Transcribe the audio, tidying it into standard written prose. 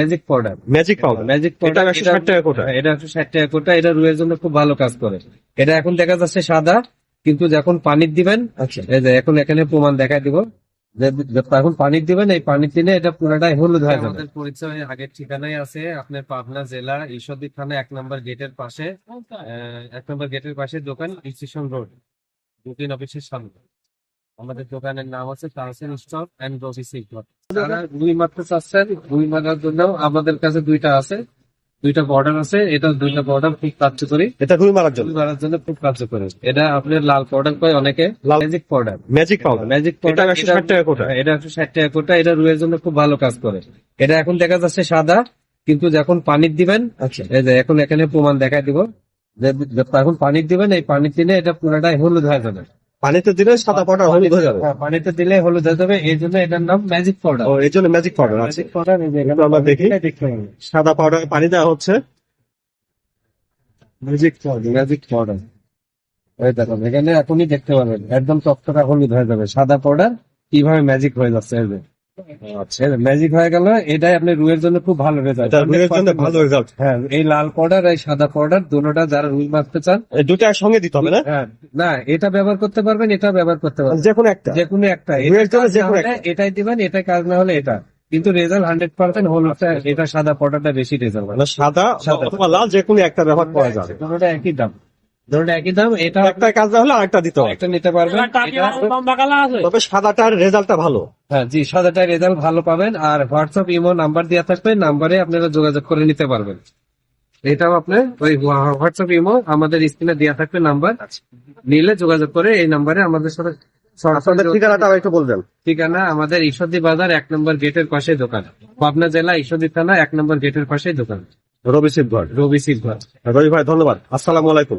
Magic powder. Magic powder. Magic এটা powder 160 টাকা কোটা। এটা 160 টাকা কোটা। এটা রুইয়ের জন্য খুব ভালো কাজ করে। এটা এখন দেখা যাচ্ছে সাদা, কিন্তু যখন পানি দিবেন, আচ্ছা, এই যে এখন এখানে প্রমাণ দেখাই দিব যে এখন পানি দিবেন, এই পানি দিলে এটা পুরোটাই হলুদ হয়ে যাবে। আমাদের পরিচয় আগের ঠিকানায় আছে আপনার পাবনা জেলা ঈশ্বরদী থানা 1 নম্বর গেটের পাশে, 1 নম্বর গেটের পাশে দোকান, স্টেশন রোড, বুকিং অফিসের সামনে। আমাদের দোকানের নাম হচ্ছে Tahsin Stock and Robi Silver. যারা রুই মারতে চাচ্ছেন, রুই মারার জন্য আমাদের কাছে দুইটা আছে, দুইটা বর্ডার আছে। এটা দুইটা বর্ডার খুব কার্যকরী, এটা রুই মারার জন্য। রুই মারার জন্য খুব কার্যকরী। এটা আপনার লাল পাউডার কয় অনেকে, লাল- magic powder. Magic powder. Magic এটা পাউডার 160 টাকা কোটা। এটা 160 টাকা কোটা। এটা রুইয়ের জন্য খুব ভালো কাজ করে। এটা এখন দেখা যাচ্ছে সাদা, কিন্তু যখন পানি দিবেন, আচ্ছা, এই যে এখন এখানে প্রমাণ দেখাই দিব যে এখন পানি দিবেন, এই পানি দিলে এটা পুরোটাই হলুদ হয়ে যাবে। পানিতে দিলে সাদা পাউডার হলুদ হয়ে যাবে। হ্যাঁ, পানিতে দিলে হলুদ হয়ে যাবে, এই জন্য এটার নাম ম্যাজিক পাউডার। ও, এই জন্য ম্যাজিক পাউডার আছে। ম্যাজিক পাউডার এই যে এখানে একটু আমরা দেখি। দেখতে পাবেন। সাদা পাউডার পানি দেওয়া হচ্ছে। Magic powder, magic powder. এই দেখুন এখানে এখনই দেখতে পাবেন একদম টকটকা হলুদ হয়ে যাবে। সাদা পাউডার কিভাবে ম্যাজিক হয়ে যাচ্ছে, এই যে আচ্ছা, ম্যাজিক হয়ে গেল। এটাই আপনার রুইয়ের জন্য খুব ভালো রেজাল্ট। এটা রুইয়ের জন্য ভালো রেজাল্ট। হ্যাঁ, এই লাল পাউডার এই সাদা পাউডার দুটোটা যারা রুই মারতে চান, এই দুটো একসঙ্গে দিতে হবে না? হ্যাঁ, না এটা ব্যবহার করতে পারবেন, এটা ব্যবহার করতে পারবেন, যে কোনো একটা। যে কোনো একটা। রুইয়ের জন্য যে কোনো হলে এটাই দিবেন, এটা কাজ না হলে এটা, কিন্তু রেজাল্ট 100% হলুদটা, এটা সাদা পাউডারটা বেশি রেজাল্ট। মানে সাদা সাদা। অথবা লাল যে কোনো একটা ব্যবহার করা যাবে। দুটোটা একই দাম, দুটোটা একই দাম। এটা একটা কাজ না হলে আরেকটা দিতে হবে। একটা নিতে পারবেন। তবে সাদাটার রেজাল্টটা ভালো। হ্যাঁ জি, সাদাটা রেজাল্ট ভালো পাবেন। আর হোয়াটসঅ্যাপ ইমো নাম্বার দেওয়া থাকবে, নাম্বারে আপনারা যোগাযোগ করে নিতে পারবেন। এটাও আপনার ওই হোয়াটসঅ্যাপ ইমো আমাদের স্ক্রিনে দেওয়া থাকবে নাম্বার, নিলে যোগাযোগ করে এই নাম্বারে আমাদের সাথে আপনাদের ঠিকানাটা একটু বলবেন। ঠিকানা আমাদের ঈশ্বরদী বাজার 1 নম্বর গেটের পাশে দোকান, পাবনা জেলা ঈশ্বরদী থানা 1 নম্বর গেটের পাশে দোকান, রবি সিলভার। রবি সিলভার। রবি ভাই ধন্যবাদ। আসসালামু আলাইকুম।